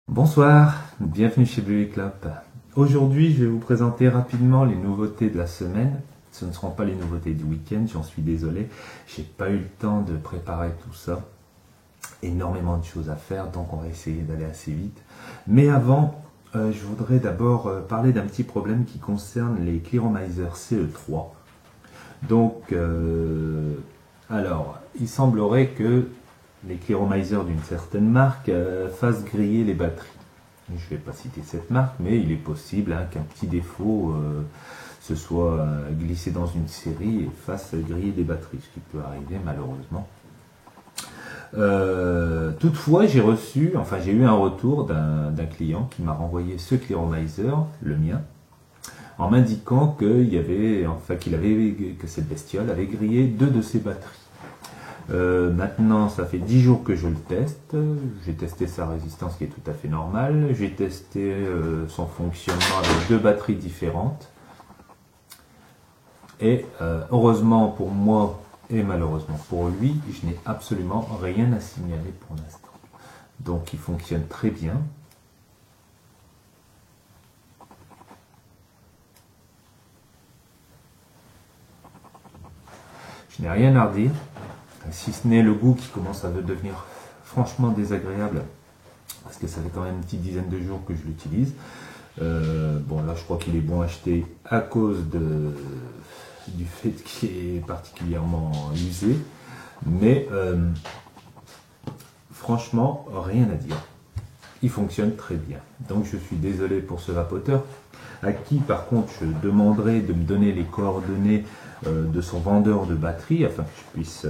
Bonsoir, bienvenue chez Blue Club. Aujourd'hui, je vais vous présenter rapidement les nouveautés de la semaine. Ce ne seront pas les nouveautés du week-end, j'en suis désolé. J'ai pas eu le temps de préparer tout ça. Énormément de choses à faire, donc on va essayer d'aller assez vite. Mais avant, je voudrais d'abord parler d'un petit problème qui concerne les Clearomizer CE3. Donc, alors, il semblerait que les Clearomizer d'une certaine marque fassent griller les batteries. Je ne vais pas citer cette marque, mais il est possible qu'un petit défaut se soit glissé dans une série et fasse griller des batteries, ce qui peut arriver malheureusement. Toutefois, j'ai eu un retour d'un client qui m'a renvoyé ce Clearomizer, le mien, en m'indiquant que cette bestiole avait grillé 2 de ses batteries. Maintenant, ça fait 10 jours que je le teste. J'ai testé sa résistance qui est tout à fait normale. J'ai testé son fonctionnement avec 2 batteries différentes. Et heureusement pour moi et malheureusement pour lui, je n'ai absolument rien à signaler pour l'instant. Donc il fonctionne très bien. Je n'ai rien à redire. Si ce n'est le goût qui commence à devenir franchement désagréable, parce que ça fait quand même une petite dizaine de jours que je l'utilise. Bon là je crois qu'il est bon à acheter à cause du fait qu'il est particulièrement usé, mais franchement rien à dire. Il fonctionne très bien. Donc je suis désolé pour ce vapoteur, à qui par contre je demanderai de me donner les coordonnées de son vendeur de batterie afin que je puisse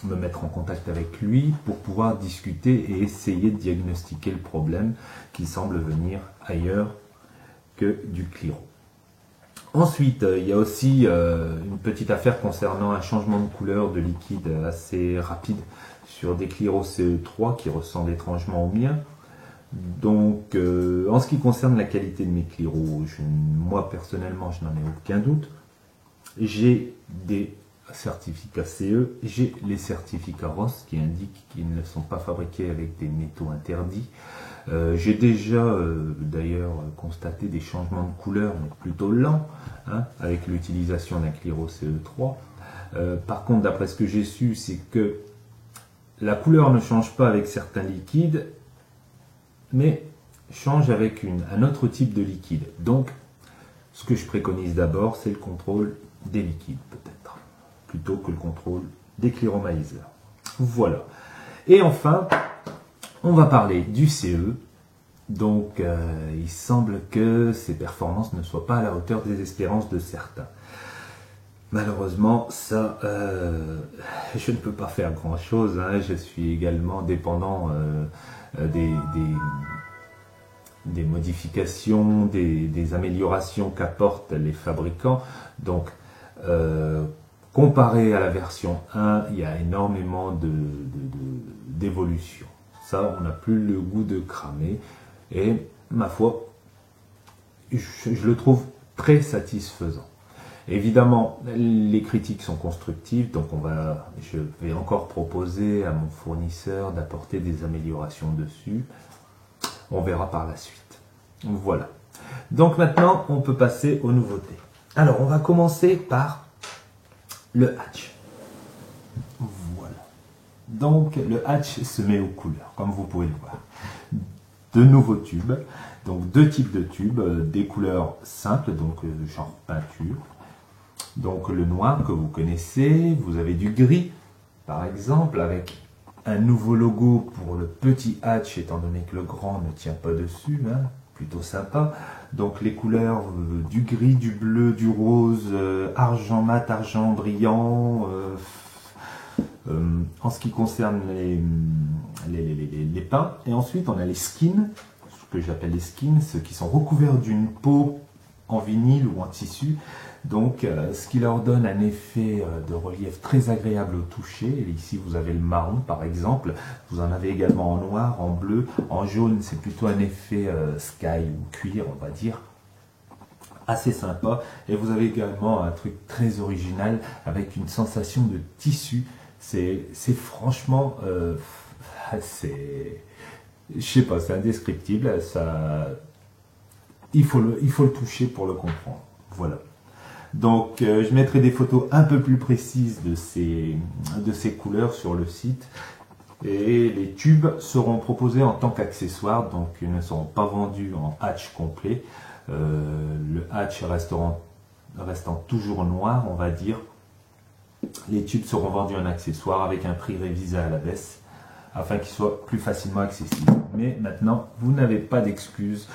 me mettre en contact avec lui pour pouvoir discuter et essayer de diagnostiquer le problème qui semble venir ailleurs que du Cliro. Ensuite, il y a aussi une petite affaire concernant un changement de couleur de liquide assez rapide sur des Cliro CE3 qui ressemblent étrangement au mien. Donc, en ce qui concerne la qualité de mes Cliro, moi personnellement, je n'en ai aucun doute. J'ai des certificats CE, j'ai les certificats ROS qui indiquent qu'ils ne sont pas fabriqués avec des métaux interdits. J'ai déjà d'ailleurs constaté des changements de couleur, mais plutôt lents, avec l'utilisation d'un Cliro CE3. Par contre, d'après ce que j'ai su, c'est que la couleur ne change pas avec certains liquides, mais change avec un autre type de liquide. Donc, ce que je préconise d'abord, c'est le contrôle des liquides, peut-être, plutôt que le contrôle des Clearomizer. Voilà. Et enfin, on va parler du CE. Donc, il semble que ses performances ne soient pas à la hauteur des espérances de certains. Malheureusement, ça, je ne peux pas faire grand-chose. Je suis également dépendant des modifications, des améliorations qu'apportent les fabricants. Donc, comparé à la version 1, il y a énormément d'évolution. Ça, on n'a plus le goût de cramer. Et ma foi, je le trouve très satisfaisant. Évidemment, les critiques sont constructives, donc je vais encore proposer à mon fournisseur d'apporter des améliorations dessus. On verra par la suite. Voilà. Donc maintenant, on peut passer aux nouveautés. Alors, on va commencer par le hatch. Voilà. Donc, le hatch se met aux couleurs, comme vous pouvez le voir. De nouveaux tubes. Donc, 2 types de tubes. Des couleurs simples, donc genre peinture. Donc, le noir que vous connaissez. Vous avez du gris, par exemple, avec un nouveau logo pour le petit hatch, étant donné que le grand ne tient pas dessus, plutôt sympa. Donc les couleurs du gris, du bleu, du rose, argent mat, argent brillant. En ce qui concerne les peints. Et ensuite on a les skins, ce que j'appelle les skins, ceux qui sont recouverts d'une peau en vinyle ou en tissu. Donc, ce qui leur donne un effet de relief très agréable au toucher. Et ici, vous avez le marron, par exemple. Vous en avez également en noir, en bleu, en jaune. C'est plutôt un effet sky ou cuir, on va dire. Assez sympa. Et vous avez également un truc très original avec une sensation de tissu. C'est franchement... Je sais pas, c'est indescriptible, ça, il faut le toucher pour le comprendre. Voilà. Donc, je mettrai des photos un peu plus précises de ces couleurs sur le site. Et les tubes seront proposés en tant qu'accessoires, donc ils ne seront pas vendus en hatch complet. Le hatch restant toujours noir, on va dire. Les tubes seront vendus en accessoire avec un prix révisé à la baisse, afin qu'ils soient plus facilement accessibles. Mais maintenant, vous n'avez pas d'excuses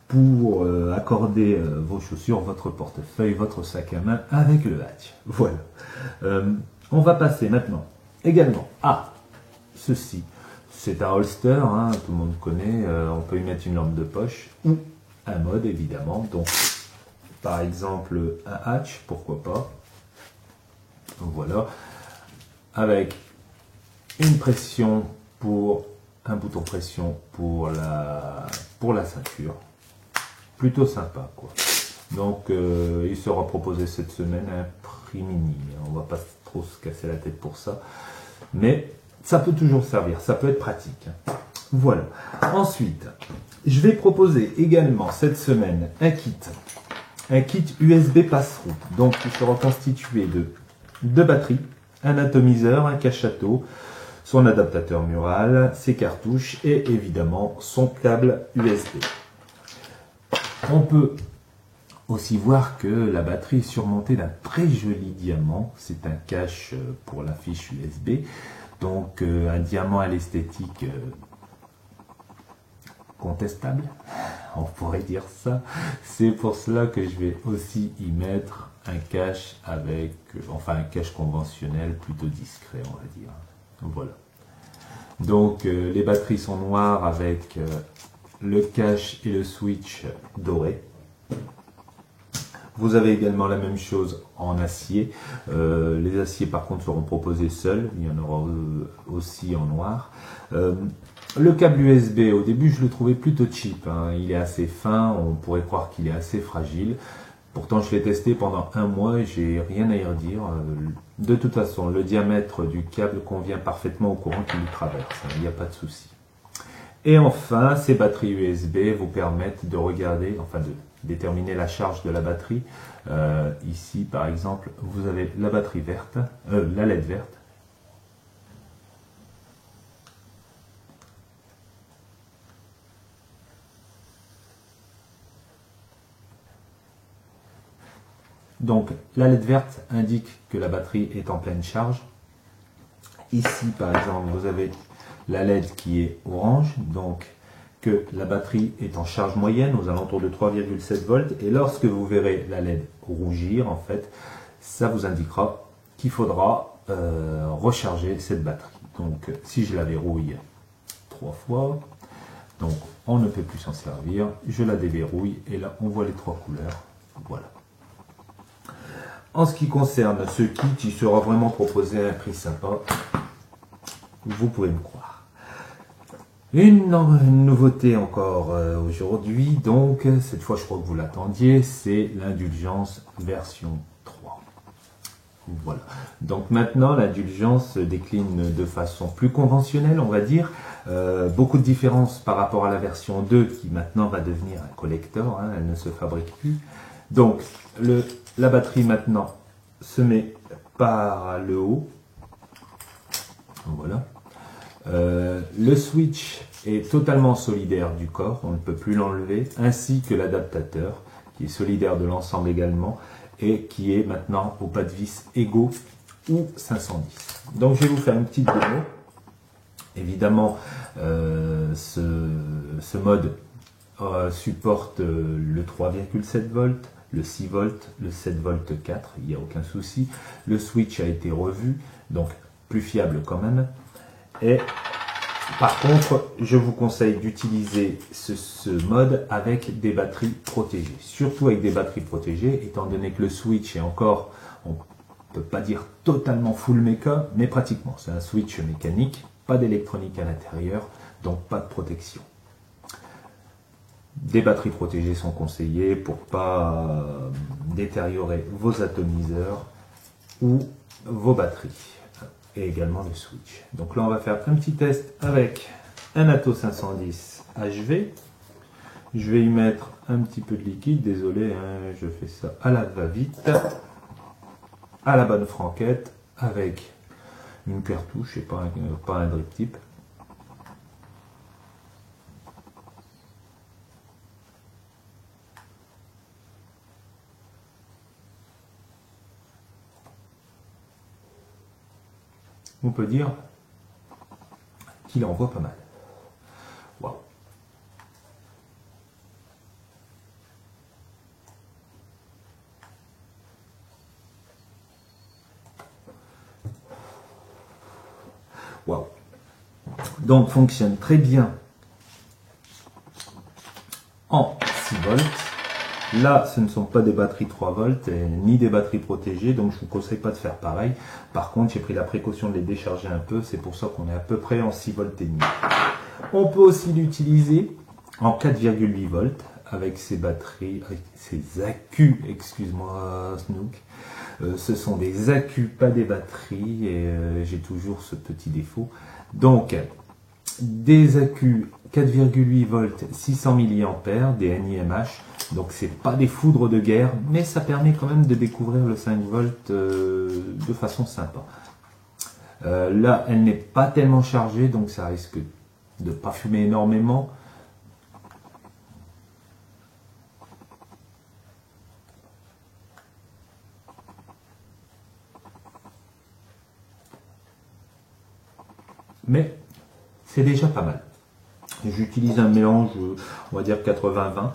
pour accorder vos chaussures, votre portefeuille, votre sac à main avec le hatch. Voilà. On va passer maintenant également à ceci. C'est un holster, hein, tout le monde connaît. On peut y mettre une lampe de poche ou un mode évidemment. Donc, par exemple, un hatch, pourquoi pas. Donc voilà. Avec une pression pour un bouton pression pour la ceinture. Plutôt sympa, quoi. Donc, il sera proposé cette semaine à un prix mini. On va pas trop se casser la tête pour ça. Mais ça peut toujours servir, ça peut être pratique. Voilà. Ensuite, je vais proposer également cette semaine un kit USB passe-route. Donc, il sera constitué de 2 batteries, un atomiseur, un cache-château, son adaptateur mural, ses cartouches et évidemment son câble USB. On peut aussi voir que la batterie est surmontée d'un très joli diamant. C'est un cache pour la fiche USB. Donc un diamant à l'esthétique contestable, on pourrait dire ça. C'est pour cela que je vais aussi y mettre un cache avec, enfin un cache conventionnel plutôt discret, on va dire. Voilà. Donc les batteries sont noires avec le cache et le switch doré. Vous avez également la même chose en acier. Les aciers par contre seront proposés seuls. Il y en aura aussi en noir. Le câble USB, au début je le trouvais plutôt cheap, hein. Il est assez fin, on pourrait croire qu'il est assez fragile. Pourtant je l'ai testé pendant 1 mois et j'ai rien à y redire. De toute façon, le diamètre du câble convient parfaitement au courant qui lui traverse. Il n'y a pas de souci. Et enfin, ces batteries USB vous permettent de regarder, enfin de déterminer la charge de la batterie. Ici, par exemple, vous avez la batterie verte, la LED verte. Donc, la LED verte indique que la batterie est en pleine charge. Ici, par exemple, vous avez la LED qui est orange, donc que la batterie est en charge moyenne aux alentours de 3,7 volts. Et lorsque vous verrez la LED rougir, en fait, ça vous indiquera qu'il faudra recharger cette batterie. Donc, si je la verrouille 3 fois, donc on ne peut plus s'en servir. Je la déverrouille et là, on voit les 3 couleurs. Voilà. En ce qui concerne ce kit, il sera vraiment proposé à un prix sympa. Vous pouvez me croire. Une nouveauté encore aujourd'hui, donc cette fois je crois que vous l'attendiez, c'est l'indulgence version 3. Voilà. Donc maintenant l'indulgence se décline de façon plus conventionnelle, on va dire. Beaucoup de différences par rapport à la version 2 qui maintenant va devenir un collector, hein, elle ne se fabrique plus. Donc la batterie maintenant se met par le haut. Voilà. Le switch est totalement solidaire du corps, on ne peut plus l'enlever, ainsi que l'adaptateur qui est solidaire de l'ensemble également et qui est maintenant au pas de vis égaux ou 510. Donc je vais vous faire une petite démo. Évidemment, ce mode supporte le 3,7 volts, le 6 volts, le 7 volts 4, il n'y a aucun souci. Le switch a été revu, donc plus fiable quand même. Et par contre, je vous conseille d'utiliser ce mode avec des batteries protégées. Surtout avec des batteries protégées, étant donné que le switch est encore, on ne peut pas dire totalement full méca, mais pratiquement. C'est un switch mécanique, pas d'électronique à l'intérieur, donc pas de protection. Des batteries protégées sont conseillées pour ne pas détériorer vos atomiseurs ou vos batteries. Et également le switch. Donc là on va faire un petit test avec un Atto 510 HV. Je vais y mettre un petit peu de liquide, désolé, hein, je fais ça à la va-vite, à la bonne franquette, avec une cartouche et pas un drip tip. On peut dire qu'il envoie pas mal. Waouh. Waouh. Donc fonctionne très bien en 6 volts. Là, ce ne sont pas des batteries 3 volts ni des batteries protégées, donc je ne vous conseille pas de faire pareil. Par contre, j'ai pris la précaution de les décharger un peu, c'est pour ça qu'on est à peu près en 6 volts et demi. On peut aussi l'utiliser en 4,8 volts avec ces batteries, avec ces accus, excuse-moi Snook. Ce sont des accus, pas des batteries, et j'ai toujours ce petit défaut. Donc, des accus 4,8 volts, 600 mAh, des NiMH. Donc c'est pas des foudres de guerre, mais ça permet quand même de découvrir le 5 volts de façon sympa. Là, elle n'est pas tellement chargée, donc ça risque de pas fumer énormément. Mais c'est déjà pas mal. J'utilise un mélange, on va dire 80-20,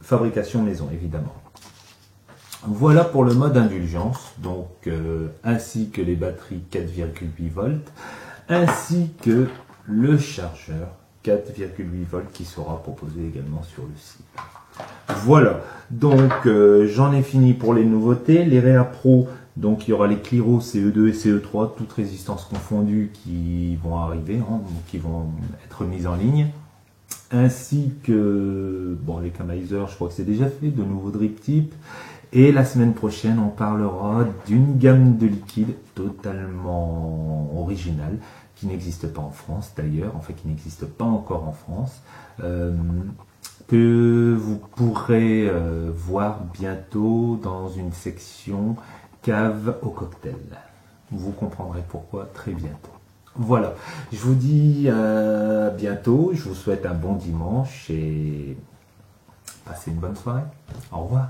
fabrication maison évidemment. Voilà pour le mode indulgence, donc ainsi que les batteries 4,8 volts, ainsi que le chargeur 4,8 volts qui sera proposé également sur le site. Voilà, donc j'en ai fini pour les nouveautés. Les Réa Pro, donc il y aura les Cliro CE2 et CE3, toutes résistances confondues qui vont arriver, hein, qui vont être mises en ligne. Ainsi que bon, les Camizer, je crois que c'est déjà fait, de nouveaux drip tips. Et la semaine prochaine, on parlera d'une gamme de liquides totalement originale, qui n'existe pas en France d'ailleurs, enfin qui n'existe pas encore en France, que vous pourrez voir bientôt dans une section cave au cocktail. Vous comprendrez pourquoi très bientôt. Voilà, je vous dis à bientôt, je vous souhaite un bon dimanche et passez une bonne soirée. Au revoir.